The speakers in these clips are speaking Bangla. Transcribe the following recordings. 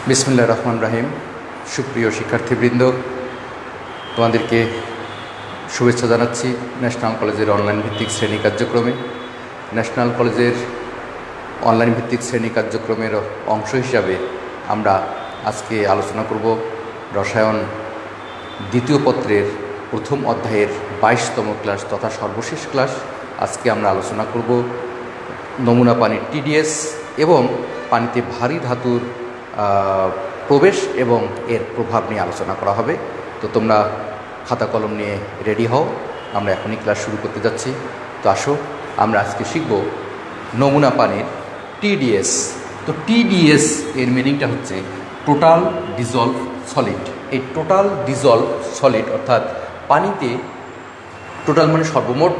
বিসমিল্লাহির রহমানির রহিম। সুপ্রিয় শিক্ষার্থীবৃন্দ, তোমাদেরকে শুভেচ্ছা জানাচ্ছি ন্যাশনাল কলেজের অনলাইন ভিত্তিক শ্রেণী কার্যক্রমে। ন্যাশনাল কলেজের অনলাইন ভিত্তিক শ্রেণী কার্যক্রমের অংশ হিসাবে আমরা আজকে আলোচনা করব রসায়ন দ্বিতীয় পত্রের প্রথম অধ্যায়ের 22তম ক্লাস তথা সর্বশেষ ক্লাস। আজকে আমরা আলোচনা করব নমুনা পানির টিডিএস এবং পানিতে ভারী ধাতুর প্রবেশ এবং এর প্রভাব নিয়ে আলোচনা করা হবে। তো তোমরা খাতা কলম নিয়ে রেডি হও, আমরা এখনই ক্লাস শুরু করতে যাচ্ছি। তো আসো আমরা আজকে শিখব নমুনা পানির টিডিএস। তো টিডিএস এর মিনিংটা হচ্ছে টোটাল ডিজলভ সলিড। এই টোটাল ডিজলভ সলিড অর্থাৎ পানিতে টোটাল মানে সর্বমোট,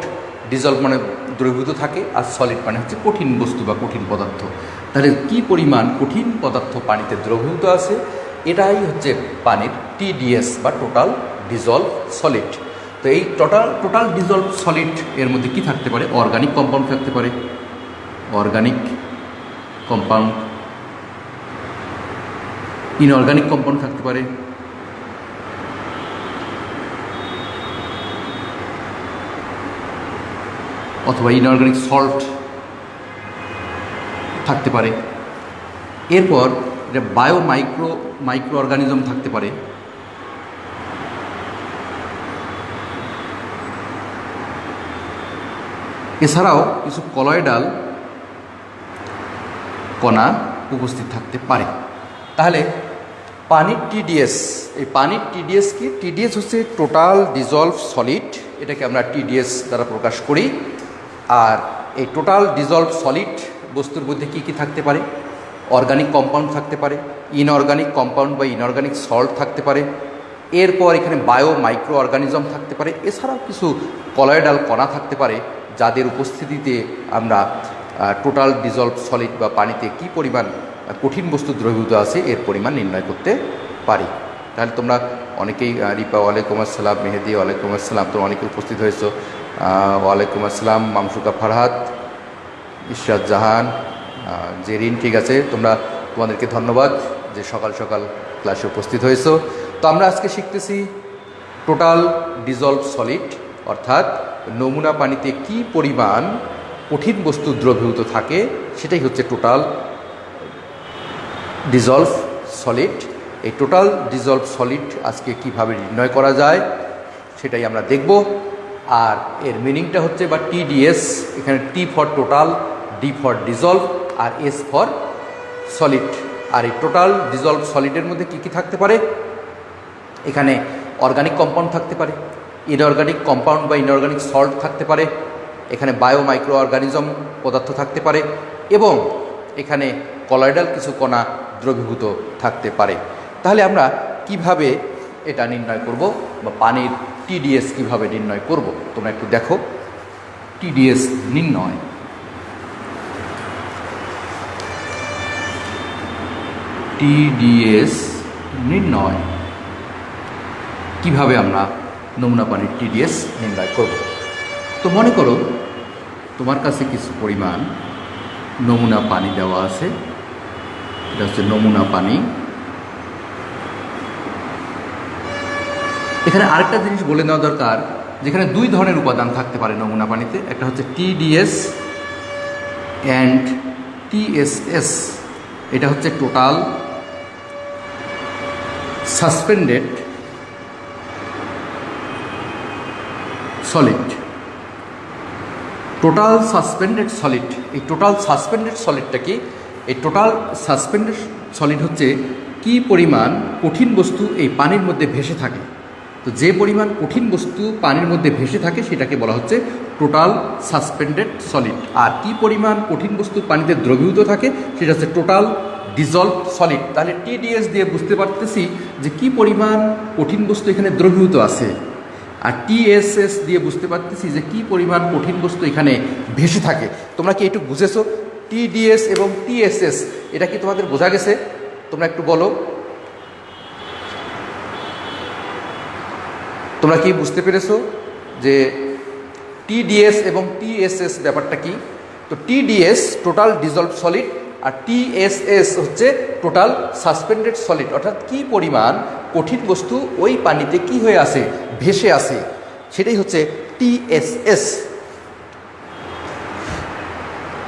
ডিজলভ মানে দ্রবীভূত থাকে, আর সলিড মানে হচ্ছে কঠিন বস্তু বা কঠিন পদার্থ। তাহলে কী পরিমাণ কঠিন পদার্থ পানিতে দ্রবীভূত আছে, এটাই হচ্ছে পানির টিডিএস বা টোটাল ডিজলভ সলিড। তো এই টোটাল ডিজলভ সলিড এর মধ্যে কি থাকতে পারে? অর্গানিক কম্পাউন্ড থাকতে পারে, অর্গানিক কম্পাউন্ড, ইনঅর্গানিক কম্পাউন্ড থাকতে পারে, অথবা ইনঅর্গানিক সল্ট থাকতে পারে। এরপর এটা মাইক্রো অর্গানিজম থাকতে পারে, এছাড়াও কিছু কলয়েডাল কণা উপস্থিত থাকতে পারে। তাহলে পানির টিডিএস, এই পানির টিডিএস কি? টিডিএস হচ্ছে টোটাল ডিজলভ সলিড, এটাকে আমরা টিডিএস দ্বারা প্রকাশ করি। আর এই টোটাল ডিজলভ সলিড বস্তুর মধ্যে কী কী থাকতে পারে? অর্গানিক কম্পাউন্ড থাকতে পারে, ইনঅর্গানিক কম্পাউন্ড বা ইনঅর্গানিক সল্ট থাকতে পারে, এরপর এখানে মাইক্রো অর্গানিজম থাকতে পারে, এছাড়াও কিছু কলয়েডাল কণা থাকতে পারে যাদের উপস্থিতিতে আমরা টোটাল ডিজলভ সলিড বা পানিতে কী পরিমাণ কঠিন বস্তু দ্রবীভূত আছে এর পরিমাণ নির্ণয় করতে পারি। তাহলে তোমরা অনেকেই, রিপা ওয়ালাইকুম আসসালাম, মেহেদি ওয়ালাইকুম আসসালাম, তোমরা অনেকে উপস্থিত হয়েছো। ওয়ালাইকুম আসসালাম, মামসুকা ফারহাত, ইশরাত জাহান, জেরিন, ঠিক আছে, তোমাদেরকে ধন্যবাদ যে সকাল সকাল ক্লাসে উপস্থিত হয়েছো। তো আমরা আজকে শিখতেছি টোটাল ডিজলভ সলিড অর্থাৎ নমুনা পানিতে কি পরিমাণ কঠিন বস্তু দ্রবীভূত থাকে সেটাই হচ্ছে টোটাল ডিজলভ সলিড। এই টোটাল ডিজলভ সলিড আজকে কিভাবে নির্ণয় করা যায় সেটাই আমরা দেখব। আর এর মিনিংটা হচ্ছে বা টিডিএস, এখানে T for total, D for dissolve, আর এস ফর সলিড। আর এই টোটাল ডিজলভ সলিডের মধ্যে কী কী থাকতে পারে? এখানে অর্গানিক কম্পাউন্ড থাকতে পারে, ইনঅর্গানিক কম্পাউন্ড বা ইনঅর্গানিক সল্ট থাকতে পারে, এখানে মাইক্রো অর্গানিজম পদার্থ থাকতে পারে, এবং এখানে কলয়েডাল কিছু কণা দ্রবীভূত থাকতে পারে। তাহলে আমরা কিভাবে এটা নির্ণয় করব বা পানির টিডিএস কিভাবে নির্ণয় করব তোমরা একটু দেখো। টিডিএস নির্ণয়, টিডিএস নির্ণয় কিভাবে আমরা নমুনা পানির টিডিএস নির্ণয় করব। তো মনে করো তোমার কাছে কিছু পরিমাণ নমুনা পানি দেওয়া আছে, এটা হচ্ছে নমুনা পানি। এখানে আরেকটা জিনিস বলে নেওয়া দরকার, যেখানে দুই ধরনের উপাদান থাকতে পারে নমুনা পানিতে, একটা হচ্ছে টিডিএস অ্যান্ড টিএসএস। এটা হচ্ছে total suspended solid. Total suspended solid, এই টোটাল সাসপেন্ডেড সলিডটা কি? এই টোটাল সাসপেন্ডেড সলিড হচ্ছে কি পরিমাণ কঠিন বস্তু এই পানির মধ্যে ভেসে থাকে। তো যে পরিমাণ কঠিন বস্তু পানির মধ্যে ভেসে থাকে সেটাকে বলা হচ্ছে টোটাল সাসপেন্ডেড সলিড। আর কি পরিমাণ কঠিন বস্তু পানিতে দ্রবীভূত থাকে সেটা হচ্ছে টোটাল ডিজলভ সলিড। তাহলে টিডিএস দিয়ে বুঝতে পারতেছি যে কি পরিমাণ কঠিন বস্তু এখানে দ্রবীভূত আছে, আর টিএসএস দিয়ে বুঝতে পারতেছি যে কি পরিমাণ কঠিন বস্তু এখানে ভেসে থাকে। তোমরা কি একটু বুঝেছো? টিডিএস এবং টিএসএস এটা কি তোমাদের বোঝা গেছে? তোমরা একটু বলো, তোমরা কি বুঝতে পেরেছো যে টিডিএস এবং টিএসএস ব্যাপারটা কি? তো টিডিএস টোটাল ডিজলভ সলিড, আর TSS হচ্ছে টোটাল সাসপেন্ডেড সলিড, অর্থাৎ কি পরিমাণ কঠিন বস্তু ওই পানিতে কি হয়ে আছে, ভেসে আছে, সেটাই হচ্ছে TSS।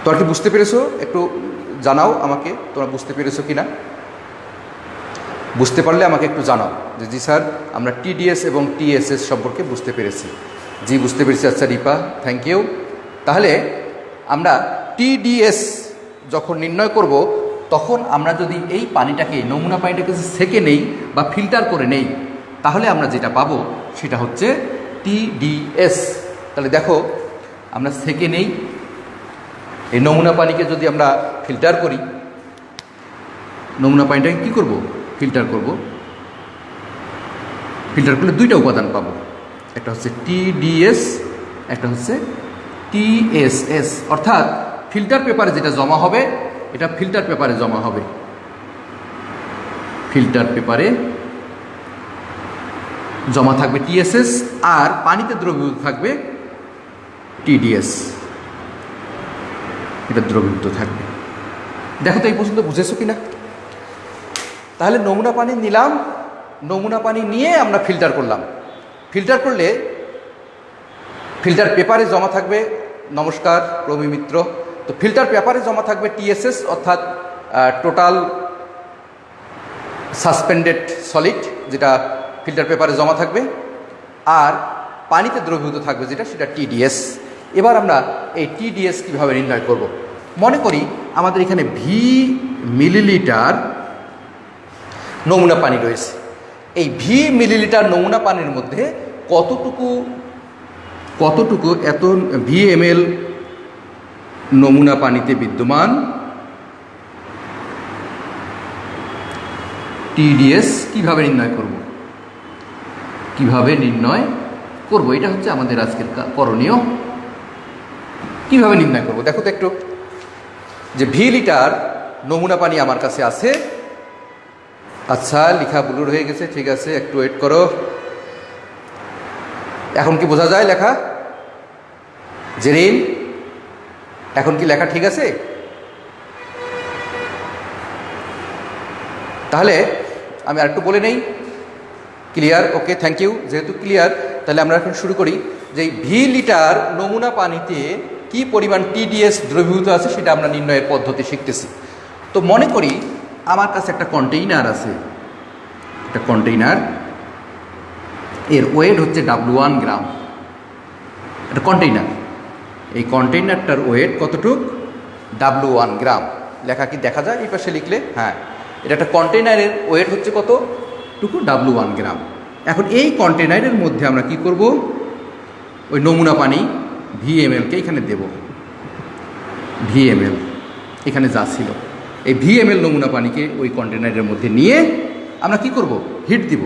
তোমরা কি বুঝতে পেরেছো? একটু জানাও আমাকে তোমরা বুঝতে পেরেছো কি না। বুঝতে পারলে আমাকে একটু জানাও যে জি স্যার আমরা TDS এবং TSS সম্পর্কে বুঝতে পেরেছি। জি বুঝতে পেরেছি, আচ্ছা রিপা থ্যাংক ইউ। তাহলে আমরা TDS যখন নির্ণয় করব তখন আমরা যদি এই পানিটাকে, নমুনা পানিটাকে সেকে নেই বা ফিল্টার করে নেই, তাহলে আমরা যেটা পাবো সেটা হচ্ছে TDS। তাহলে দেখো আমরা সেকে নেই, এই নমুনা পানিকে যদি আমরা ফিল্টার করি, নমুনা পানিটাকে কী করব, ফিল্টার করব। ফিল্টার করলে দুইটা উপাদান পাবো, একটা হচ্ছে TDS, একটা হচ্ছে TSS। অর্থাৎ ফিল্টার পেপারে যেটা জমা হবে এটা ফিল্টার পেপারে জমা হবে, ফিল্টার পেপারে জমা থাকবে TSS, আর পানিতে দ্রবীভূত থাকবে TDS, এটা দ্রবীভূত থাকবে। দেখো তো এই পর্যন্ত বুঝেছো কিনা। তাহলে নমুনা পানি নিলাম, নমুনা পানি নিয়ে আমরা ফিল্টার করলাম, ফিল্টার করলে ফিল্টার পেপারে জমা থাকবে, নমস্কার প্রবী মিত্র, তো ফিল্টার পেপারে জমা থাকবে TSS অর্থাৎ টোটাল সাসপেন্ডেড সলিড, যেটা ফিল্টার পেপারে জমা থাকবে, আর পানিতে দ্রবীভূত থাকবে যেটা, সেটা TDS। এবার আমরা এই TDS কীভাবে নির্ণয় করব। মনে করি আমাদের এখানে V মিলিলিটার নমুনা পানি রয়েছে, এই V মিলিলিটার নমুনা পানির মধ্যে কতটুকু এত VmL নমুনা পানিতে বিদ্যমান, TDS কিভাবে নির্ণয় করব, কিভাবে নির্ণয় করব, এটা হচ্ছে আমাদের আজকের করণীয়। কিভাবে নির্ণয় করব দেখো তো একটু, যে V লিটার নমুনা পানি আমার কাছে আছে। আচ্ছা লেখা ব্লুর হয়ে গেছে, ঠিক আছে একটু ওয়েট করো। এখন কি বোঝা যায় লেখা? জেরিন এখন কি লেখা ঠিক আছে? তাহলে আমি আরেকটু বলে নেই। ক্লিয়ার? Okay thank you. যেহেতু ক্লিয়ার তাহলে আমরা এখন শুরু করি যে V লিটার নমুনা পানিতে কি পরিমাণ TDS দ্রবীভূত আছে সেটা আমরা নির্ণয়ের পদ্ধতি শিখতেছি। তো মনে করি আমার কাছে একটা কন্টেইনার আছে, একটা কন্টেইনার, এর ওয়েট হচ্ছে W1 গ্রাম। একটা কন্টেইনার, এই কন্টেইনারটার ওয়েট কতটুক? W1 গ্রাম। লেখা কি দেখা যায় এই পাশে লিখলে? হ্যাঁ, এটা একটা কন্টেইনারের ওয়েট হচ্ছে কতটুকু? W1 গ্রাম। এখন এই কন্টেইনারের মধ্যে আমরা কি করব? ওই নমুনা পানি VmLকে এখানে দেব, VmL এখানে যা ছিল এই VmL নমুনা পানিকে ওই কন্টেইনারের মধ্যে নিয়ে আমরা কি করব? হিট দিব।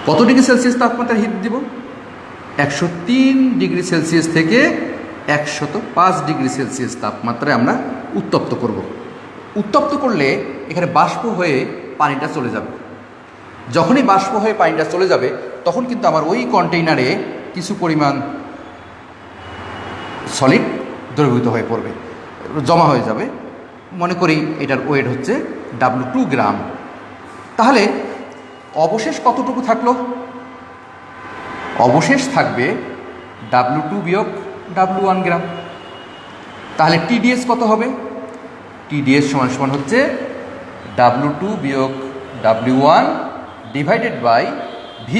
কত ডিগ্রি সেলসিয়াস তাপমাত্রা হিট দিব? 103 ডিগ্রি সেলসিয়াস থেকে 105 ডিগ্রি সেলসিয়াস তাপমাত্রায় আমরা উত্তপ্ত করব। উত্তপ্ত করলে এখানে বাষ্প হয়ে পানিটা চলে যাবে। যখনই বাষ্প হয়ে পানিটা চলে যাবে তখন কিন্তু আমার ওই কন্টেইনারে কিছু পরিমাণ সলিড দ্রবীভূত হয়ে পড়বে, জমা হয়ে যাবে। মনে করি এটার ওয়েট হচ্ছে W2 গ্রাম। তাহলে অবশেষ কতটুকু থাকলো? অবশেষ থাকবে W2 বিয়োগ W1 গ্রাম। তাহলে TDS কত হবে? TDS সমান সমান হচ্ছে W2 বিয়োগ W1 ডিভাইডেড বাই V।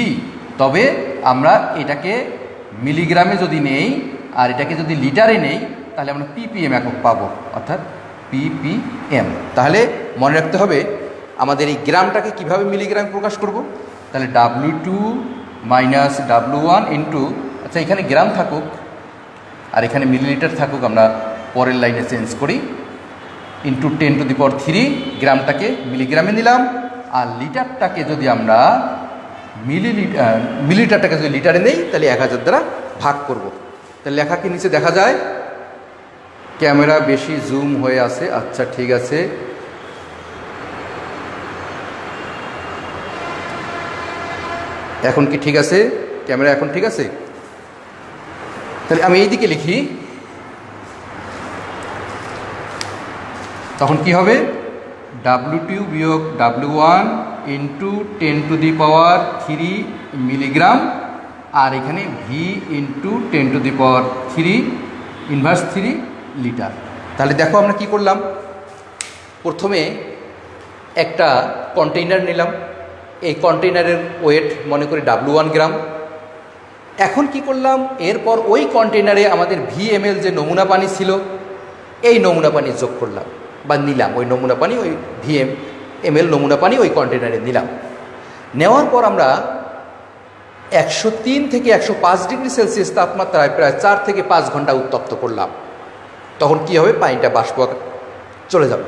তবে আমরা এটাকে মিলিগ্রামে যদি নেই আর এটাকে যদি লিটারে নেই তাহলে আমরা ppm একক পাবো, অর্থাৎ ppm। তাহলে মনে রাখতে হবে আমাদের এই গ্রামটাকে কিভাবে মিলিগ্রামে প্রকাশ করব। তাহলে W2 মাইনাস W1 ইন্টু, আচ্ছা এখানে গ্রাম থাকুক আর এখানে মিলিলিটার থাকুক, আমরা পরের লাইনে চেঞ্জ করি, ইন্টু 10⁻³ গ্রামটাকে মিলিগ্রামে নিলাম, আর লিটারটাকে যদি আমরা মিলিলিটারটাকে যদি লিটারে নেই তাহলে 1000 দ্বারা ভাগ করব। তাহলে লেখা কি নিচে দেখা যায়? ক্যামেরা বেশি জুম হয়ে আছে, আচ্ছা ঠিক আছে। এখন কি ঠিক আছে? ক্যামেরা এখন ঠিক আছে? তাহলে আমি এই দিকে লিখি তখন কি হবে W2 বিয়োগ W1 ইন্টু 10⁻³ মিলিগ্রাম, আর এখানে V ইন্টু 10⁻³ ইনভার্স 3 লিটার। তাহলে দেখো আমরা কি করলাম, প্রথমে একটা কন্টেইনার নিলাম, এই কন্টেইনারের ওয়েট মনে করি W1 গ্রাম। এখন কি করলাম, এরপর ওই কন্টেইনারে আমাদের VmL যে নমুনা পানি ছিল, এই নমুনা পানি যোগ করলাম বা নিলাম, ওই নমুনা পানি ওই VmL নমুনা পানি ওই কন্টেইনারে নিলাম। নেওয়ার পর আমরা 103 থেকে 105 ডিগ্রি সেলসিয়াস তাপমাত্রায় প্রায় 4 থেকে 5 ঘন্টা উত্তপ্ত করলাম। তখন কি হবে, পানিটা বাষ্প চলে যাবে।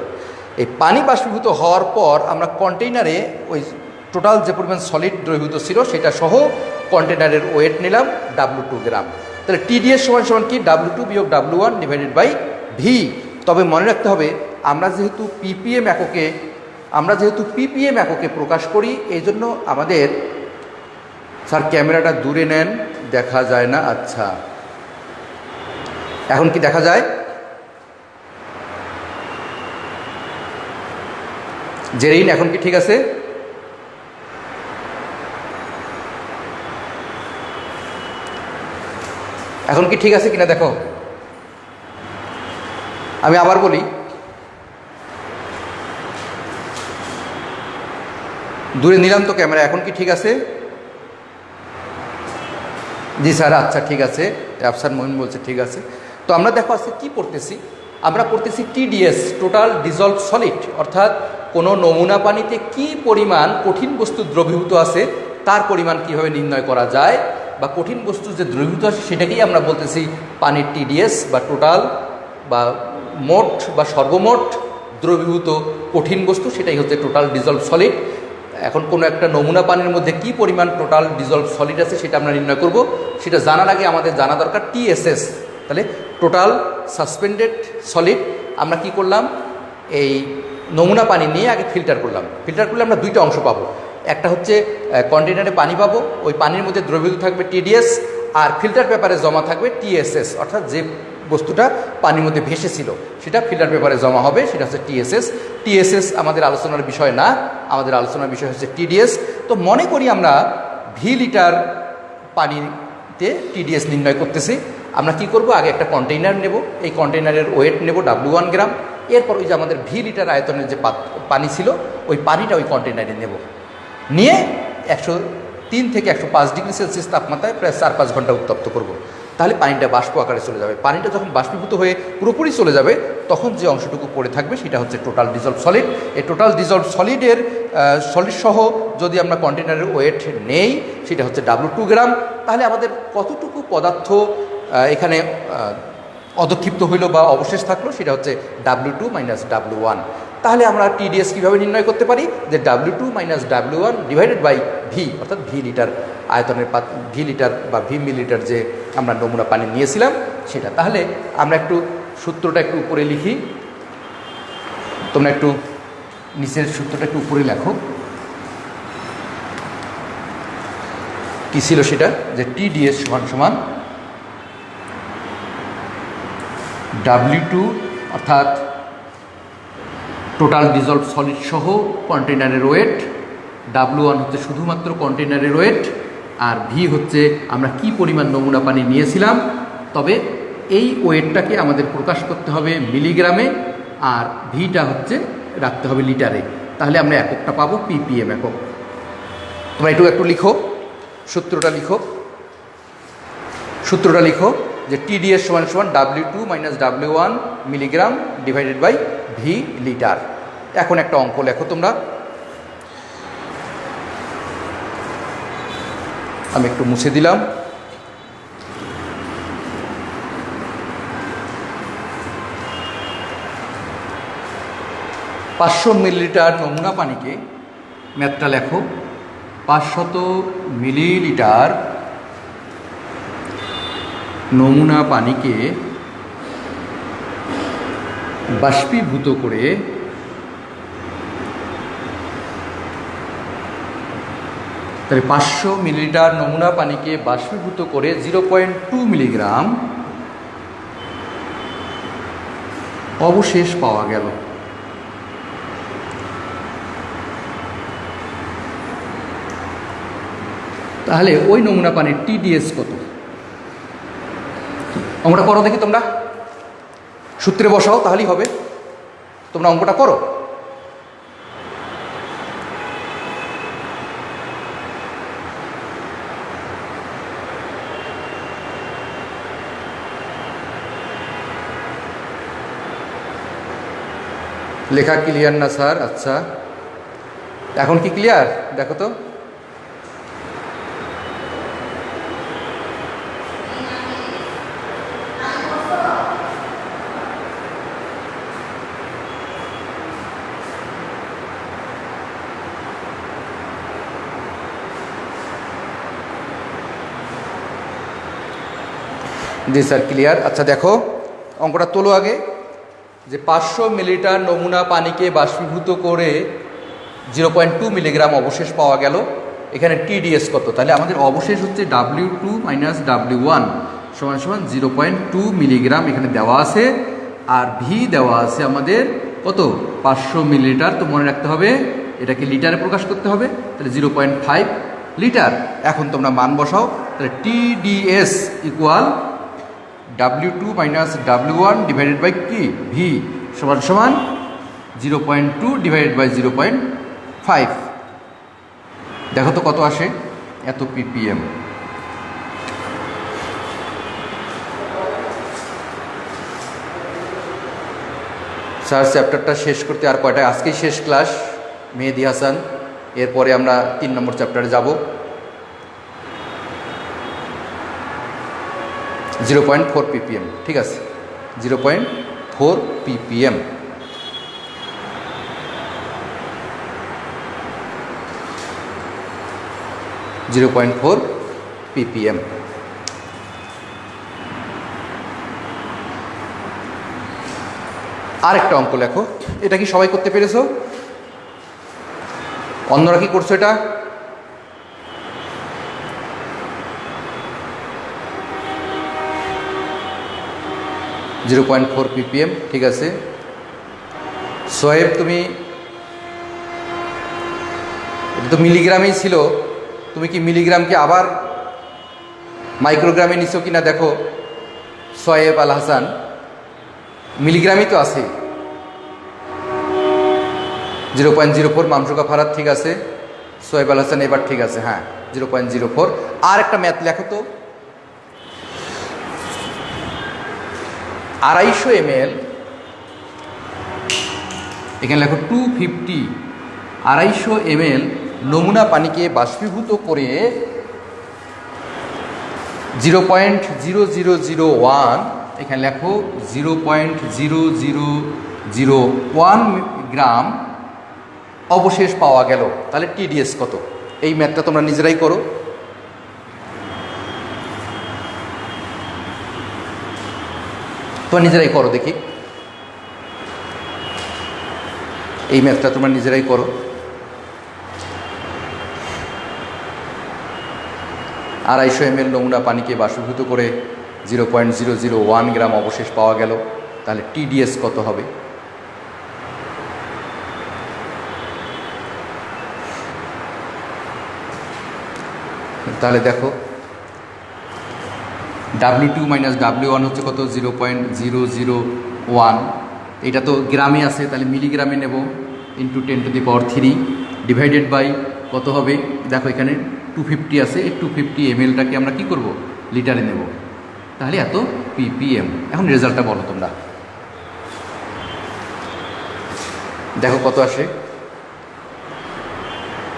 এই পানি বাষ্পীভূত হওয়ার পর আমরা কন্টেইনারে ওই টোটাল যে পরিমাণ সলিড দ্রবীভূত ছিল সেটা সহ কন্টেইনারের ওয়েট নিলাম W2 গ্রাম। তাহলে TDS সমান সমান কি, W2 বিয়োগ W1 ডিভাইডেড বাই V। তবে মনে রাখতে হবে আমরা যেহেতু ppm এককে প্রকাশ করি, এই জন্য আমাদের, স্যার ক্যামেরাটা দূরে নেন, দেখা যায় না। আচ্ছা, এখন কি দেখা যায়? জেরিন এখন কি ঠিক আছে? এখন কি ঠিক আছে কিনা দেখো। আমি আবার বলি, দূরে নিলাম তো ক্যামেরা, এখন কি ঠিক আছে? জি স্যার, আচ্ছা ঠিক আছে, আফসার মহিন বলছে ঠিক আছে। তো আমরা দেখো আজকে কী পড়তেছি, আমরা পড়তেছি TDS, টোটাল ডিজলভ সলিড, অর্থাৎ কোনো নমুনা পানিতে কি পরিমাণ কঠিন বস্তু দ্রবীভূত আছে তার পরিমাণ কীভাবে নির্ণয় করা যায়, বা কঠিন বস্তু যে দ্রবীভূত আছে সেটাকেই আমরা বলতেছি পানির TDS বা টোটাল বা মোট বা সর্বমোট দ্রবীভূত কঠিন বস্তু, সেটাই হচ্ছে টোটাল ডিজলভ সলিড। এখন কোনো একটা নমুনা পানির মধ্যে কি পরিমাণ টোটাল ডিজলভ সলিড আছে সেটা আমরা নির্ণয় করব। সেটা জানার আগে আমাদের জানা দরকার TSS। তাহলে টোটাল সাসপেন্ডেড সলিড আমরা কি করলাম, এই নমুনা পানি নিয়ে আগে ফিল্টার করলাম। ফিল্টার করলে আমরা দুইটা অংশ পাবো, একটা হচ্ছে কন্টেইনারে পানি পাবো, ওই পানির মধ্যে দ্রবীভূত থাকবে TDS, আর ফিল্টার পেপারে জমা থাকবে TSS, অর্থাৎ যে বস্তুটা পানির মধ্যে ভেসেছিল সেটা ফিল্টার পেপারে জমা হবে, সেটা হচ্ছে TSS। TSS আমাদের আলোচনার বিষয় না, আমাদের আলোচনার বিষয় হচ্ছে TDS। তো মনে করি আমরা V লিটার পানিতে TDS নির্ণয় করতেছি। আমরা কি করব, আগে একটা কন্টেইনার নেব, এই কন্টেইনারের ওয়েট নেব W1 গ্রাম। এরপর ওই যে আমাদের V লিটার আয়তনের যে পানি ছিল ওই পানিটা ওই কন্টেইনারে নেব, নিয়ে 103 থেকে 105 ডিগ্রি সেলসিয়াস তাপমাত্রায় প্রায় 4-5 ঘন্টা উত্তপ্ত করব। তাহলে পানিটা বাষ্প আকারে চলে যাবে। পানিটা যখন বাষ্পীভূত হয়ে পুরোপুরি চলে যাবে তখন যে অংশটুকু পড়ে থাকবে সেটা হচ্ছে টোটাল ডিজলভ সলিড। এই টোটাল ডিজলভ সলিডের সলিড সহ যদি আমরা কন্টেইনারের ওয়েট নেই সেটা হচ্ছে W2 গ্রাম। তাহলে আমাদের কতটুকু পদার্থ এখানে অধক্ষিপ্ত হইল বা অবশেষ থাকলো সেটা হচ্ছে W2 মাইনাস W1। তাহলে আমরা TDS কীভাবে নির্ণয় করতে পারি, যে W2 minus W1 divided by V, অর্থাৎ V লিটার আয়তনের V লিটার বা V মিলিলিটার যে আমরা নমুনা পানি নিয়েছিলাম সেটা। তাহলে আমরা একটু সূত্রটা একটু উপরে লিখি, তোমরা একটু নিচের সূত্রটা একটু উপরে লেখো। কী ছিল সেটা, যে TDS সমান সমান W2 অর্থাৎ টোটাল ডিজলভ সলিড সহ কন্টেইনারের ওয়েট, W1 হচ্ছে শুধুমাত্র কন্টেইনারের ওয়েট, আর V হচ্ছে আমরা কি পরিমাণ নমুনা পানি নিয়েছিলাম। তবে এই ওয়েটটাকে আমাদের প্রকাশ করতে হবে মিলিগ্রামে, আর ভিটা হচ্ছে রাখতে হবে লিটারে। তাহলে আমরা এককটা পাবো ppm একক। তোমরা একটু লিখো, সূত্রটা লিখো যে TDS সমান সমান W2 minus W1 milligram divided by V litre. এখন একটা অঙ্ক লেখো তোমরা, আমি একটু মুছে দিলাম। পাঁচশো মিলিলিটার নমুনা পানিকে, ম্যাথটা লেখো, 500 মিলিলিটার নমুনা পানিকে বাষ্পীভূত করে তাহলে 500 মিলিলিটার নমুনা পানিকে বাষ্পীভূত করে 0.2 মিলিগ্রাম অবশেষ পাওয়া গেল। তাহলে ওই নমুনা পানির টিডিএস কত? অঙ্কটা করো দেখি তোমরা, সূত্রে বসাও তাহলেই হবে। তোমরা অঙ্কটা করো। লেখা ক্লিয়ার না স্যার? আচ্ছা, এখন কি ক্লিয়ার দেখো তো। জি স্যার ক্লিয়ার। আচ্ছা দেখো অঙ্কটা তোলো আগে, যে 500 মিলিলিটার নমুনা পানিকে বাষ্পীভূত করে 0.2 মিলিগ্রাম অবশেষ পাওয়া গেল। এখানে টিডিএস কত? তাহলে আমাদের অবশেষ হচ্ছে W2 মাইনাস W1 সমান সমান 0.2 মিলিগ্রাম এখানে দেওয়া আছে, আর ভি দেওয়া আছে আমাদের কত? 500 মিলিলিটার। তো মনে রাখতে হবে এটাকে লিটারে প্রকাশ করতে হবে, তাহলে 0.5 লিটার। এখন তোমরা মান বসাও, তাহলে TDS equal W2 minus W1 divided by কি? ভি সমান সমান 0.2 ডিভাইডেড বাই 0.5। দেখো তো কত আসে? এত ppm। স্যার চ্যাপ্টারটা শেষ করতে আর কয়টা? আজকেই শেষ ক্লাস মেহেদি হাসান, এরপরে আমরা 3 নম্বর চ্যাপ্টারে যাব। 0.4 ppm, ঠিক আছে, 0.4 ppm। ppm। আরেকটা অঙ্ক লেখো। এটা কি সবাই করতে পেরেছো? অন্যরা কি করছো এটা? .4 ppm, ঠিক আছে। সোয়েব তুমি, এটা তো মিলিগ্রামেই ছিল, তুমি কি মিলিগ্রামকে আবার মাইক্রোগ্রামে নিছো কিনা দেখো। সোয়েব আল হাসান মিলিগ্রামই তো আছে। 0.04 মামসুকা ফারাদ, ঠিক আছে। সোয়েব আল হাসান এবার ঠিক আছে, হ্যাঁ 0.04। আর একটা ম্যাথ লেখো তো। 250 ml, এখানে লেখো 250, 250 ml নমুনা পানিকে বাষ্পীভূত করে 0.0001, এখানে লেখো 0.0001 গ্রাম অবশেষ পাওয়া গেল। তাহলে টিডিএস কত? এই ম্যাথটা তোমরা নিজেরাই করো। তোমরা নিজেরাই করো দেখি, এই ম্যাথটা তোমরা নিজেরাই করো। 250 ml নমুনা পানিকে বাষ্পীভূত করে 0.001 গ্রাম অবশেষ পাওয়া গেল, তাহলে টিডিএস কত হবে? তাহলে দেখো W2 মাইনাস W1 হচ্ছে কত? 0.001। এটা তো গ্রামে আছে, তাহলে মিলিগ্রামে নেব, ইন্টু 10⁻³ ডিভাইডেড বাই কত হবে? দেখো এখানে 250 আছে, এই 250 mlটাকে আমরা কি করব? লিটারে নেব, তাহলে এত ppm। এখন রেজাল্টটা বলো তোমরা, দেখো কত আসে।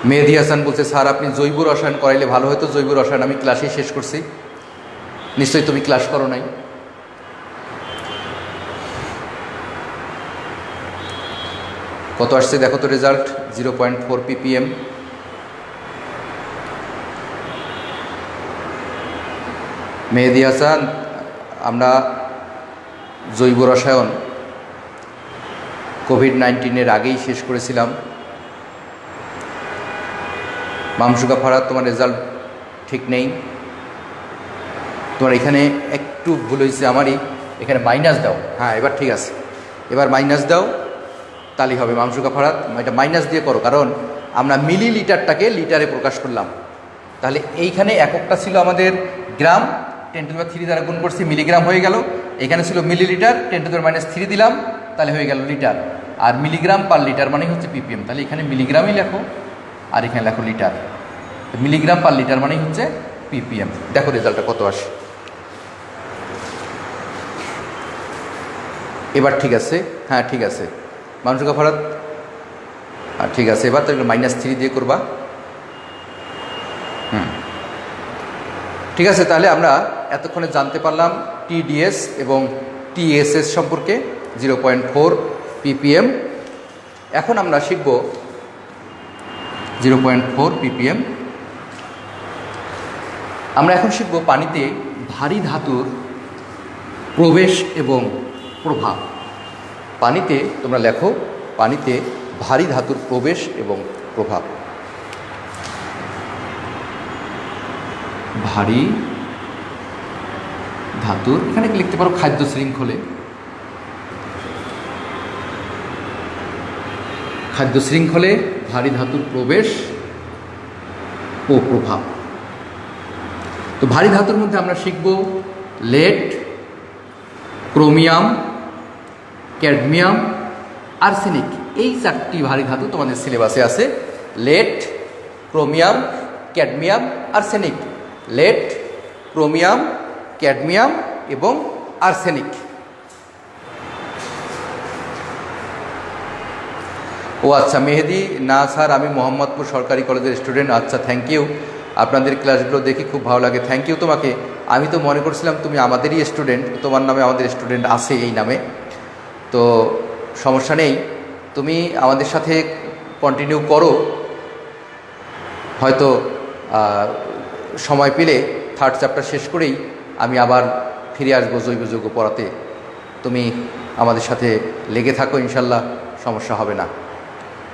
মেহেদি হাসান বলছে স্যার আপনি জৈব রসায়ন করাইলে ভালো হতো। জৈব রসায়ন আমি ক্লাসেই শেষ করছি, নিশ্চয়ই তুমি ক্লাস করো নাই। কত আসছে দেখো তো রেজাল্ট? 0.4 ppm। মেহেদি হাসান, আমরা জৈব রসায়ন কোভিড-19 আগেই শেষ করেছিলাম। মামসুকা ফারাদ, তোমার রেজাল্ট ঠিক নেই, তোমার এখানে একটু ভুল হয়েছে আমারই, এখানে মাইনাস দাও। হ্যাঁ এবার ঠিক আছে, এবার মাইনাস দাও, তাহলেই হবে। মামসুকা ফারাদ এটা মাইনাস দিয়ে করো, কারণ আমরা মিলিলিটারটাকে লিটারে প্রকাশ করলাম, তাহলে এইখানে এককটা ছিল আমাদের গ্রাম, 10⁻³ দ্বারা গুণ করছি, মিলিগ্রাম হয়ে গেল। এখানে ছিল মিলিলিটার, 10⁻³ দিলাম, তাহলে হয়ে গেল লিটার। আর মিলিগ্রাম পার লিটার মানে হচ্ছে ppm, তাহলে এখানে মিলিগ্রামই লেখো আর এখানে লেখো লিটার। মিলিগ্রাম পার লিটার মানেই হচ্ছে ppm। দেখো রেজাল্টটা কত আসে। এবার ঠিক আছে, হ্যাঁ ঠিক আছে মানুষকা ফরাত, ঠিক আছে। এবার তো -3 দিয়ে করবা। ঠিক আছে, তাহলে আমরা এতক্ষণে জানতে পারলাম TDS এবং TSS সম্পর্কে, 0.4 ppm। এখন আমরা শিখব 0.4 ppm। আমরা এখন শিখব পানিতে ভারী ধাতুর প্রবেশ এবং প্রভাব। পানিতে তোমরা লেখো, পানিতে ভারী ধাতুর প্রবেশ এবং প্রভাব। ভারী ধাতুর, এখানে লিখতে পারো খাদ্য শৃঙ্খলে, খাদ্য শৃঙ্খলে ভারী ধাতুর প্রবেশ ও প্রভাব। তো ভারী ধাতুর মধ্যে আমরা শিখব লেড, ক্রোমিয়াম, ক্যাডমিয়াম, আর্সেনিক। এই 4টি ভারী ধাতু তোমাদের সিলেবাসে আছে, lead, chromium, cadmium, arsenic. Lead, chromium, cadmium এবং আর্সেনিক। ও আচ্ছা মেহেদি, না স্যার আমি মোহাম্মদপুর সরকারি কলেজের স্টুডেন্ট। আচ্ছা, থ্যাংক ইউ, আপনাদের ক্লাসগুলো দেখি খুব ভালো লাগে, থ্যাংক ইউ তোমাকে। আমি তো মনে করছিলাম তুমি আমাদেরই স্টুডেন্ট, তোমার নামে আমাদের স্টুডেন্ট আছে এই নামে, তো সমস্যা নেই, তুমি আমাদের সাথে কন্টিনিউ করো। হয়তো সময় পেলে 3rd চ্যাপ্টার শেষ করেই আমি আবার ফিরে আসবো জৈব যৌগ পড়াতে। তুমি আমাদের সাথে লেগে থাকো, ইনশাল্লাহ সমস্যা হবে না।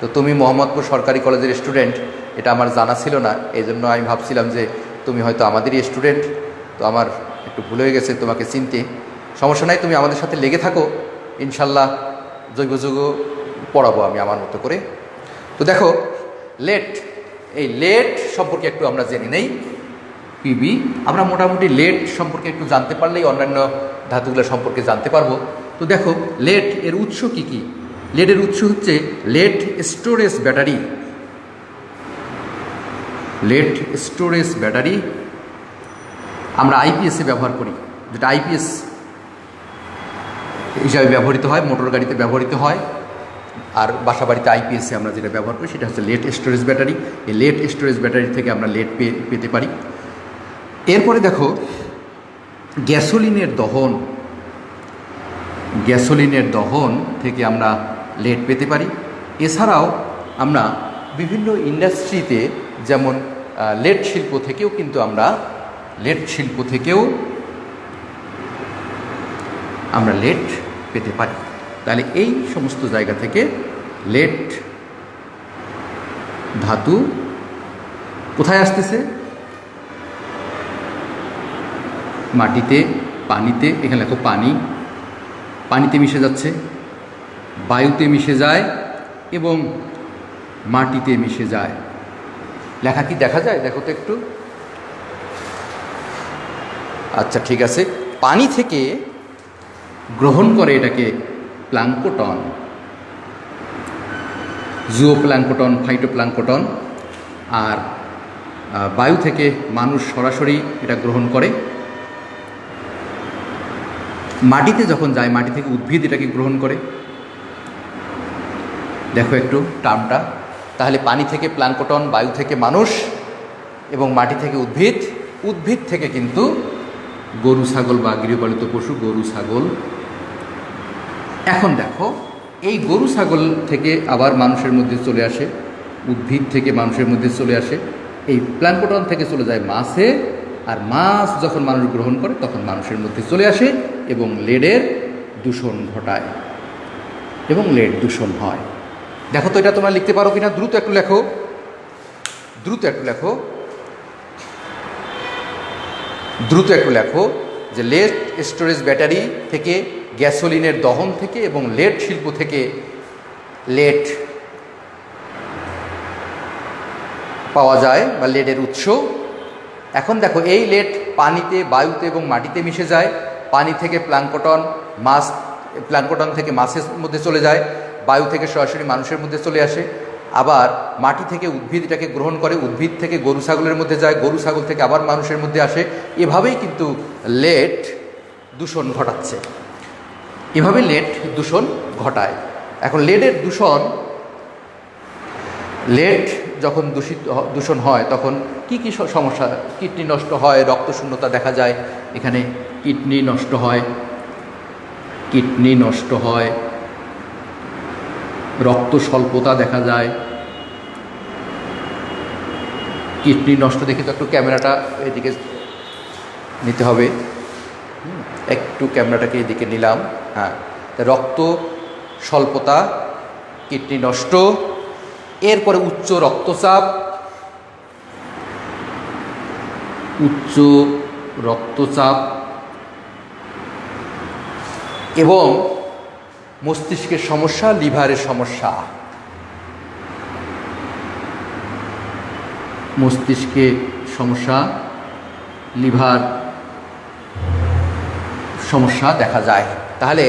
তো তুমি মোহাম্মদপুর সরকারি কলেজের স্টুডেন্ট, এটা আমার জানা ছিল না, এই জন্য আমি ভাবছিলাম যে তুমি হয়তো আমাদেরই স্টুডেন্ট, তো আমার একটু ভুল হয়ে গেছে তোমাকে চিনতে। সমস্যা নাই, তুমি আমাদের সাথে লেগে থাকো, ইনশাল্লাহ জৈব যৌগ পড়াবো আমি আমার মতো করে। তো দেখো লেড, এই লেড সম্পর্কে একটু আমরা জেনে নেই। পিবি, আমরা মোটামুটি লেড সম্পর্কে একটু জানতে পারলেই অন্যান্য ধাতুগুলো সম্পর্কে জানতে পারবো। তো দেখো লেড এর উৎস কি কি? লেডের উৎস হচ্ছে lead storage battery. Lead storage battery আমরা আইপিএসে ব্যবহার করি, যেটা আইপিএস হিসাবে ব্যবহৃত হয়, মোটর গাড়িতে ব্যবহৃত হয়, আর বাসা বাড়িতে আইপিএসে আমরা যেটা ব্যবহার করি সেটা হচ্ছে লেড স্টোরেজ ব্যাটারি। এই লেড স্টোরেজ ব্যাটারি থেকে আমরা লেড পেতে পারি। এরপরে দেখো গ্যাসোলিনের দহন, গ্যাসোলিনের দহন থেকে আমরা লেড পেতে পারি। এছাড়াও আমরা বিভিন্ন ইন্ডাস্ট্রিতে, যেমন লেড শিল্প থেকেও কিন্তু আমরা লেড পেতে পারি। তাহলে এই সমস্ত জায়গা থেকে লেড ধাতু কোথায় আসতেছে? মাটিতে, পানিতে, এখানে লেখো পানি, পানিতে মিশে যাচ্ছে, বায়ুতে মিশে যায় এবং মাটিতে মিশে যায়। লেখা কি দেখা যায়? দেখো তো একটু। আচ্ছা ঠিক আছে, পানি থেকে গ্রহণ করে এটাকে প্লাঙ্কটন, জুওপ্লাঙ্কটন, ফাইটোপ্লাঙ্কটন, আর বায়ু থেকে মানুষ সরাসরি এটা গ্রহণ করে। মাটিতে যখন যায়, মাটি থেকে উদ্ভিদ এটাকে গ্রহণ করে। দেখো একটু টার্মটা, তাহলে পানি থেকে প্লাঙ্কটন, বায়ু থেকে মানুষ এবং মাটি থেকে উদ্ভিদ, উদ্ভিদ থেকে কিন্তু গরু ছাগল বা গৃহপালিত পশু গরু ছাগল। এখন দেখো এই গরু ছাগল থেকে আবার মানুষের মধ্যে চলে আসে, উদ্ভিদ থেকে মানুষের মধ্যে চলে আসে, এই প্লাঙ্কটন থেকে চলে যায় মাছে, আর মাছ যখন মানুষ গ্রহণ করে তখন মানুষের মধ্যে চলে আসে এবং লেডের দূষণ ঘটায় এবং লেড দূষণ হয়। দেখো তো এটা তোমরা লিখতে পারো কিনা? দ্রুত একটু লেখো, দ্রুত একটু লেখো, দ্রুত একটু লেখো যে লেড স্টোরেজ ব্যাটারি থেকে, গ্যাসোলিনের দহন থেকে এবং লেড শিল্প থেকে লেড পাওয়া যায় বা লেডের উৎস এখন দেখো এই লেড পানিতে, বায়ুতে এবং মাটিতে মিশে যায়। পানি থেকে প্ল্যাঙ্কটন, মাছ, প্ল্যাঙ্কটন থেকে মাছের মধ্যে চলে যায়, বায়ু থেকে সরাসরি মানুষের মধ্যে চলে আসে, আবার মাটি থেকে উদ্ভিদ এটাকে গ্রহণ করে, উদ্ভিদ থেকে গরু ছাগলের মধ্যে যায়, গরু ছাগল থেকে আবার মানুষের মধ্যে আসে। এভাবেই কিন্তু লেড দূষণ ঘটাচ্ছে, এভাবে লেড দূষণ ঘটায়। এখন লেডের দূষণ, লেড যখন দূষণ হয় তখন কি কি সমস্যা? কিডনি নষ্ট হয়, রক্তশূন্যতা দেখা যায়। এখানে কিডনি নষ্ট হয়, কিডনি নষ্ট হয়, রক্ত স্বল্পতা দেখা যায়। কিডনি নষ্ট দেখে তো একটু ক্যামেরাটা এদিকে নিতে হবে, একটু ক্যামেরাটাকে এদিকে নিলাম। হ্যাঁ, রক্ত স্বল্পতা, কিডনি নষ্ট, এরপরে উচ্চ রক্তচাপ, উচ্চ রক্তচাপ এবং মস্তিষ্কের সমস্যা, লিভারের সমস্যা। মস্তিষ্কে সমস্যা, লিভার সমস্যা দেখা যায়। তাহলে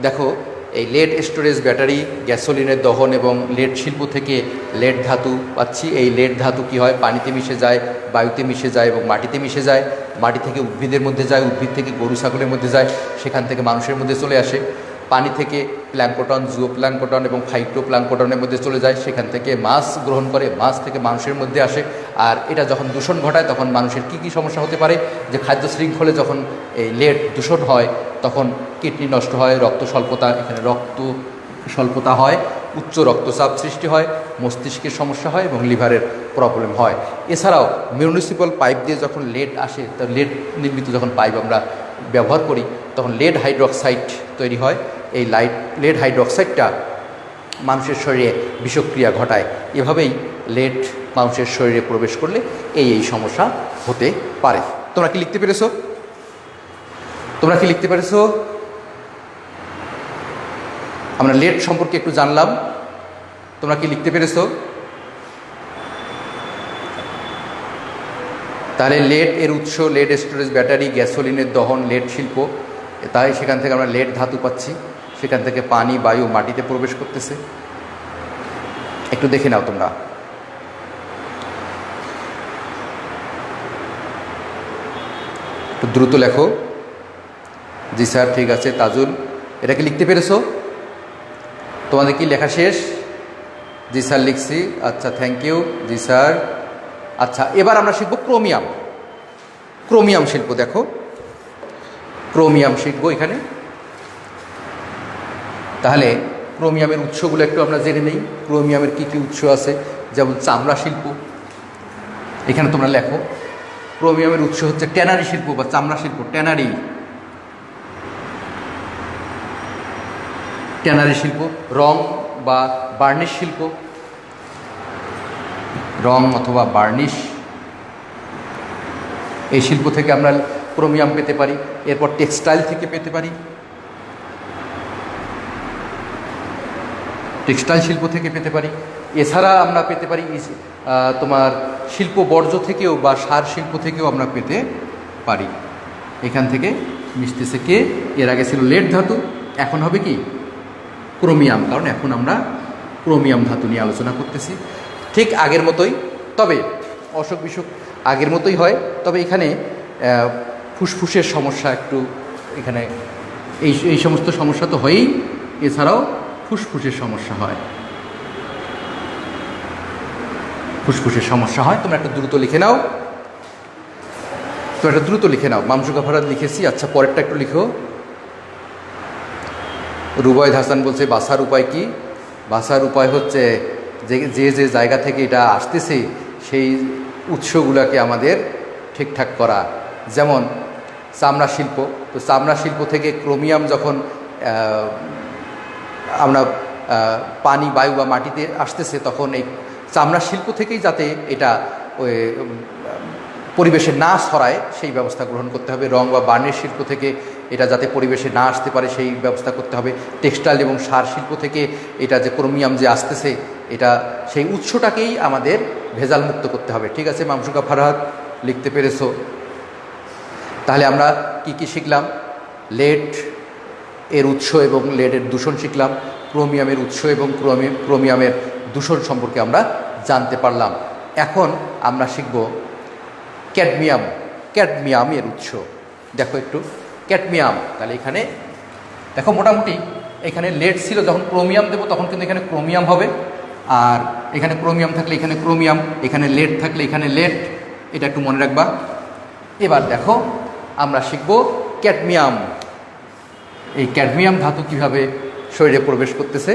দেখো, এই লেড স্টোরেজ ব্যাটারি, গ্যাসোলিনের দহন এবং লেড শিল্প থেকে লেড ধাতু পাচ্ছি। এই লেড ধাতু কী হয়? পানিতে মিশে যায়, বায়ুতে মিশে যায় এবং মাটিতে মিশে যায়। মাটি থেকে উদ্ভিদের মধ্যে যায়, উদ্ভিদ থেকে গরু ছাগলের মধ্যে যায়, সেখান থেকে মানুষের মধ্যে চলে আসে। পানি থেকে প্ল্যাঙ্কটন, জুও প্ল্যাঙ্কটন এবং ফাইটো প্ল্যাঙ্কটনের মধ্যে চলে যায়, সেখান থেকে মাছ গ্রহণ করে, মাছ থেকে মানুষের মধ্যে আসে। আর এটা যখন দূষণ ঘটায় তখন মানুষের কী কী সমস্যা হতে পারে? যে খাদ্য শৃঙ্খলে যখন এই লেড দূষণ হয় তখন কিডনি নষ্ট হয়, রক্ত স্বল্পতা, এখানে রক্ত স্বল্পতা হয়, উচ্চ রক্তচাপ সৃষ্টি হয়, মস্তিষ্কের সমস্যা হয় এবং লিভারের প্রবলেম হয়। এছাড়াও মিউনিসিপ্যাল পাইপ দিয়ে যখন লেড আসে, তা লেড নির্মিত যখন পাইপ আমরা ব্যবহার করি তখন লেড হাইড্রক্সাইড তৈরি হয়। এই লেড হাইড্রক্সাইডটা মানুষের শরীরে বিষক্রিয়া ঘটায়। এভাবেই লেড মানুষের শরীরে প্রবেশ করলে এই সমস্যা হতে পারে। তোমরা কি লিখতে পেরেছো? তোমরা কি লিখতে পেরেছো? আমরা লেড সম্পর্কে একটু জানলাম, তোমরা কি লিখতে পেরেছো? তাহলে লেড এর উৎস, লেড স্টোরেজ ব্যাটারি, গ্যাসোলিনের দহন, লেড শিল্প, তাই সেখান থেকে আমরা লেড ধাতু পাচ্ছি, সেখান থেকে পানি, বায়ু, মাটিতে প্রবেশ করতেছে। একটু দেখে নাও তোমরা। একটু দ্রুত লেখো। জি স্যার, ঠিক আছে। তাজুল, এটা কি লিখতে পেরেছো? তোমাদের কি লেখা শেষ? জি স্যার, লিখছি। আচ্ছা, থ্যাংক ইউ। G sir. আচ্ছা, এবার আমরা শিখব ক্রোমিয়াম। ক্রোমিয়াম শিল্প, দেখো ক্রোমিয়াম শিখবো এখানে। তাহলে ক্রোমিয়ামের উৎসগুলো একটু আমরা জেনে নেই। ক্রোমিয়ামের কী কী উৎস আছে? যেমন চামড়া শিল্প, এখানে তোমরা লেখো। ক্রোমিয়ামের উৎস হচ্ছে ট্যানারি শিল্প বা চামড়া শিল্প। ট্যানারি, ট্যানারি শিল্প। রং বা বার্নিশ শিল্প, রং অথবা বার্নিশ, এই শিল্প থেকে আমরা ক্রোমিয়াম পেতে পারি। এরপর টেক্সটাইল থেকে পেতে পারি, টেক্সটাইল শিল্প থেকে পেতে পারি। এছাড়া আমরা পেতে পারি তোমার শিল্প বর্জ্য থেকেও বা সার শিল্প থেকেও আমরা পেতে পারি। এখান থেকে মিশতেছে কে? এর আগে ছিল লেড ধাতু, এখন হবে কি? ক্রোমিয়াম, কারণ এখন আমরা ক্রোমিয়াম ধাতু নিয়ে আলোচনা করতেছি। ঠিক আগের মতোই, তবে অসুখ বিসুখ আগের মতোই হয়, তবে এখানে ফুসফুসের সমস্যা একটু, এখানে এই সমস্ত সমস্যা তো হয়ই, এছাড়াও ফুসফুসের সমস্যা হয়, ফুসফুসের সমস্যা হয়। তোমরা একটা দ্রুত লিখে নাও, তোমরা একটা দ্রুত লিখে নাও। মামসুকা ফারাদ লিখেছি। আচ্ছা, পরেরটা একটু লিখো। রুবায়দ হাসান বলছে বাসার উপায় কি? বাসার উপায় হচ্ছে যে যে জায়গা থেকে এটা আসতেছে সেই উৎসগুলোকে আমাদের ঠিকঠাক করা। যেমন চামড়া শিল্প, তো চামড়া শিল্প থেকে ক্রোমিয়াম যখন আমরা পানি, বায়ু বা মাটিতে আসতেছে তখন এই চামড়া শিল্প থেকেই যাতে এটা ওই পরিবেশে না ছড়ায় সেই ব্যবস্থা গ্রহণ করতে হবে। রং বা বার্নিশ শিল্প থেকে এটা যাতে পরিবেশে না আসতে পারে সেই ব্যবস্থা করতে হবে। টেক্সটাইল এবং সার শিল্প থেকে এটা যে ক্রোমিয়াম যে আসতেছে, এটা সেই উৎসটাকেই আমাদের ভেজাল মুক্ত করতে হবে। ঠিক আছে মামসুকা ফারহাদ, লিখতে পেরেছো। তাহলে আমরা কি কি শিখলাম? লেড এর উৎস এবং লেডের দূষণ শিখলাম, ক্রোমিয়ামের উৎস এবং ক্রোমিয়ামের দূষণ সম্পর্কে আমরা জানতে পারলাম। এখন আমরা শিখব ক্যাডমিয়ামের উৎস। দেখো একটু ক্যাডমিয়াম, তাহলে এখানে দেখো মোটামুটি এখানে লেড ছিল, যখন ক্রোমিয়াম দেবো তখন কিন্তু এখানে ক্রোমিয়াম হবে, আর এখানে ক্রোমিয়াম থাকলে এখানে ক্রোমিয়াম, এখানে লেড থাকলে এখানে লেড, এটা একটু মনে রাখবা। এবার দেখো আমরা শিখব ক্যাডমিয়াম। এই ক্যাডমিয়াম ধাতু কিভাবে শরীরে প্রবেশ করতেছে।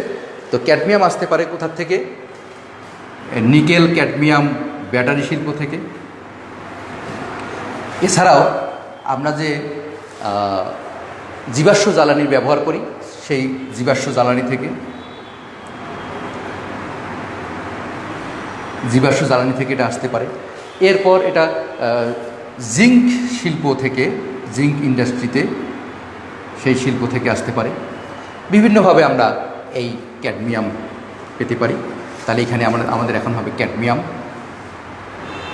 তো ক্যাডমিয়াম আসতে পারে কোথা থেকে? নিকেল ক্যাডমিয়াম ব্যাটারি শিল্প থেকে। এছাড়াও আমরা যে জীবাশ্ম জ্বালানির ব্যবহার করি সেই জীবাশ্ম জ্বালানি থেকে, এটা আসতে পারে। এরপর এটা জিঙ্ক শিল্প থেকে, জিঙ্ক ইন্ডাস্ট্রিতে, সেই শিল্প থেকে আসতে পারে। বিভিন্নভাবে আমরা এই ক্যাডমিয়াম পেতে পারি। তাহলে এখানে আমাদের এখন হবে ক্যাডমিয়াম।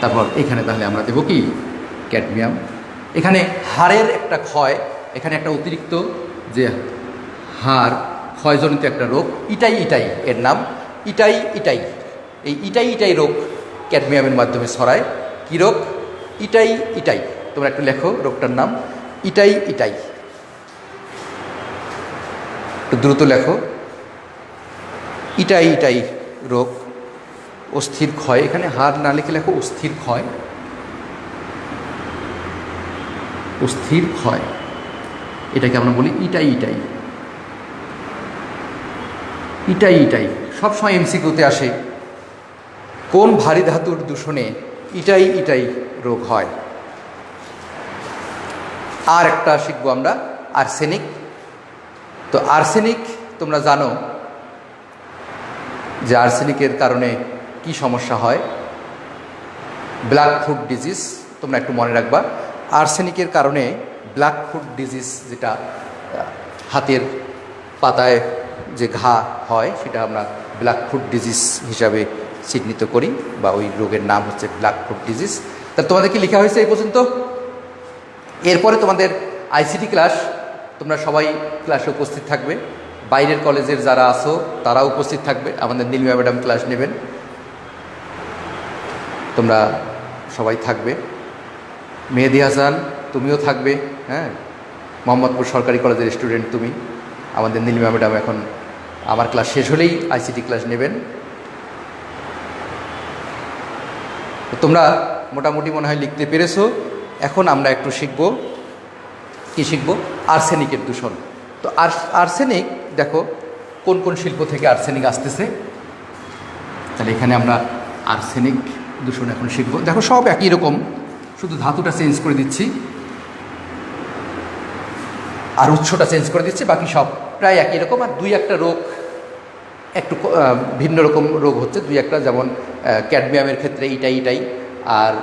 তারপর এখানে তাহলে আমরা দেবো কি? ক্যাডমিয়াম। এখানে হাড়ের একটা ক্ষয়, এখানে একটা অতিরিক্ত যে হাড় ক্ষয়জনিত একটা রোগ, ইটাই এর নাম, ইটাই। এই ইটাই রোগ ক্যাডমিয়ামের মাধ্যমে ছড়ায়। কী রোগ? ইটাই। তোমরা একটু লেখো রোগটার নাম, ইটাই। একটু দ্রুত লেখো, ইটাই রোগ। অস্থির ক্ষয়, এখানে হাড় না লিখে লেখো অস্থির ক্ষয়। এটাকে আমরা বলি ইটাই। সবসময় এমসিকিউতে আসে, কোন ভারী ধাতুর দূষণে ইটাই রোগ হয়। আর একটা শিখবো আমরা আর্সেনিক। তো আর্সেনিক তোমরা জানো যে আর্সেনিকের কারণে কি সমস্যা হয়? Black foot disease. তোমরা একটু মনে রাখবা, আর্সেনিকের কারণে ব্ল্যাক ফুট ডিজিজ, যেটা হাতের পাতায় যে ঘা হয় সেটা আমরা ব্ল্যাক ফুট ডিজিজ হিসাবে চিহ্নিত করি, বা ওই রোগের নাম হচ্ছে ব্ল্যাক ফুট ডিজিজ। তা তোমাদের কি লেখা হয়েছে এই পর্যন্ত? এরপরে তোমাদের আইসিটি ক্লাস, তোমরা সবাই ক্লাসে উপস্থিত থাকবে। বাইরের কলেজের যারা আসো তারাও উপস্থিত থাকবে, আমাদের নীলিমা ম্যাডাম ক্লাস নেবেন, তোমরা সবাই থাকবে। মেহেদি হাসান তুমিও থাকবে, হ্যাঁ, মোহাম্মদপুর সরকারি কলেজের স্টুডেন্ট তুমি। আমাদের নীলিমা ম্যাডাম এখন আমার ক্লাস শেষ হলেই আইসিটি ক্লাস নেবেন। তোমরা মোটামুটি মনে হয় লিখতে পেরেছো। এখন আমরা একটু শিখব, কি শিখব? আর্সেনিকের দূষণ। তো আর্সেনিক দেখো কোন কোন শিল্প থেকে আর্সেনিক আসতেছে। তাহলে এখানে আমরা আর্সেনিক দূষণ এখন শিখব। দেখো সব একই রকম, শুধু ধাতুটা চেঞ্জ করে দিচ্ছি আর উৎসটা চেঞ্জ করে দিচ্ছি, বাকি সব প্রায় একই রকম। আর দুই একটা রোগ একটু ভিন্ন রকম রোগ হচ্ছে, দুই একটা, যেমন ক্যাডমিয়ামের ক্ষেত্রে ইটাই, আর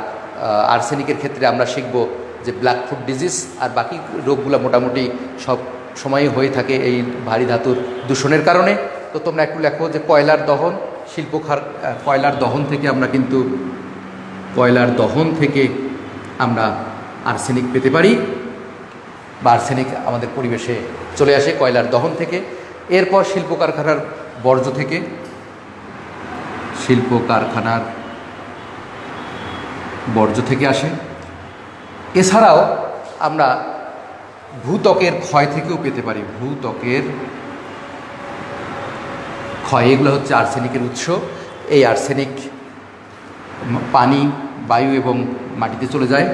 আর্সেনিকের ক্ষেত্রে আমরা শিখব যে ব্ল্যাক ফুট ডিজিজ। আর বাকি রোগগুলো মোটামুটি সব সময়ই হয়ে থাকে এই ভারী ধাতুর দূষণের কারণে। তো তোমরা একটু লেখো যে কয়লার দহন, কয়লার দহন থেকে আমরা আর্সেনিক পেতে পারি, বা আর্সেনিক আমাদের পরিবেশে চলে আসে কয়লার দহন থেকে। এরপর শিল্প কারখানার বর্জ্য থেকে আসে। এছাড়াও আমরা ভূত্বকের ক্ষয় থেকেও পেতে পারি, ভূত্বকের ক্ষয়, এগুলো হচ্ছে আর্সেনিকের উৎস। এই আর্সেনিক পানি, বায়ু এবং মাটিতে চলে যায়।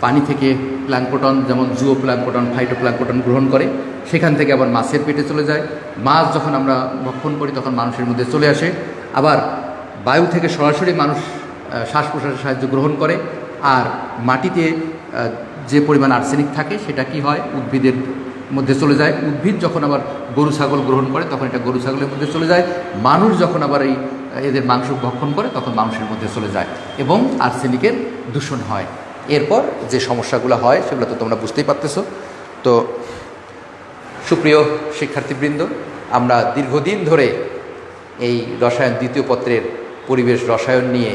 পানি থেকে প্ল্যাঙ্কটন, যেমন জুও প্ল্যাঙ্কটন, ফাইটো প্ল্যাঙ্কটন গ্রহণ করে, সেখান থেকে আবার মাছের পেটে চলে যায়। মাছ যখন আমরা ভক্ষণ করি তখন মানুষের মধ্যে চলে আসে। আবার বায়ু থেকে সরাসরি মানুষ শ্বাস প্রশ্বাসের সাহায্য গ্রহণ করে। আর মাটিতে যে পরিমাণ আর্সেনিক থাকে সেটা কি হয়? উদ্ভিদের মধ্যে চলে যায়। উদ্ভিদ যখন আবার গরু ছাগল গ্রহণ করে তখন এটা গরু ছাগলের মধ্যে চলে যায়। মানুষ যখন আবার এদের মাংস ভক্ষণ করে তখন মানুষের মধ্যে চলে যায় এবং আর্সেনিকের দূষণ হয়। এরপর যে সমস্যাগুলো হয় সেগুলো তো তোমরা বুঝতেই পারতেছো। তো সুপ্রিয় শিক্ষার্থীবৃন্দ, আমরা দীর্ঘদিন ধরে এই রসায়ন দ্বিতীয় পত্রের পরিবেশ রসায়ন নিয়ে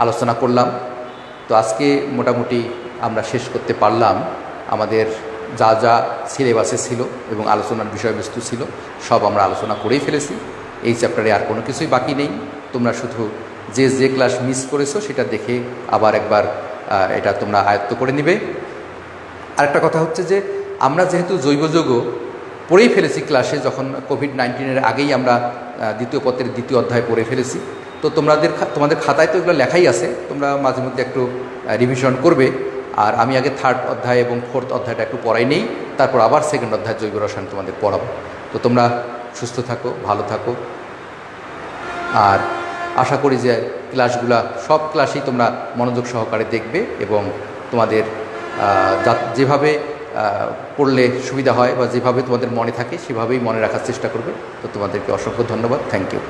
আলোচনা করলাম। তো আজকে মোটামুটি আমরা শেষ করতে পারলাম। আমাদের যা যা সিলেবাসে ছিল এবং আলোচনার বিষয়বস্তু ছিল সব আমরা আলোচনা করেই ফেলেছি। এই চ্যাপ্টারে আর কোনো কিছুই বাকি নেই। তোমরা শুধু যে যে ক্লাস মিস করেছো সেটা দেখে আবার একবার এটা তোমরা আয়ত্ত করে নিবে। আরেকটা কথা হচ্ছে যে আমরা যেহেতু জৈব যৌগ পড়েই ফেলেছি ক্লাসে, যখন কোভিড-19 আগেই আমরা দ্বিতীয় পত্রের দ্বিতীয় অধ্যায় পড়ে ফেলেছি, তো তোমাদের খাতায় তো এগুলো লেখাই আছে, তোমরা মাঝে মধ্যে একটু রিভিশন করবে। আর আমি আগে 3rd অধ্যায় এবং 4th অধ্যায়টা একটু পড়াই নেই, তারপর আবার 2nd অধ্যায় জৈব রসায়ন তোমাদের পড়াবো। তো তোমরা সুস্থ থাকো, ভালো থাকো, আর আশা করি যে ক্লাসগুলা সব ক্লাসেই তোমরা মনোযোগ সহকারে দেখবে এবং তোমাদের যেভাবে পড়লে সুবিধা হয় বা যেভাবে তোমাদের মনে থাকে সেভাবেই মনে রাখার চেষ্টা করবে। তো তোমাদেরকে অসংখ্য ধন্যবাদ। Thank you.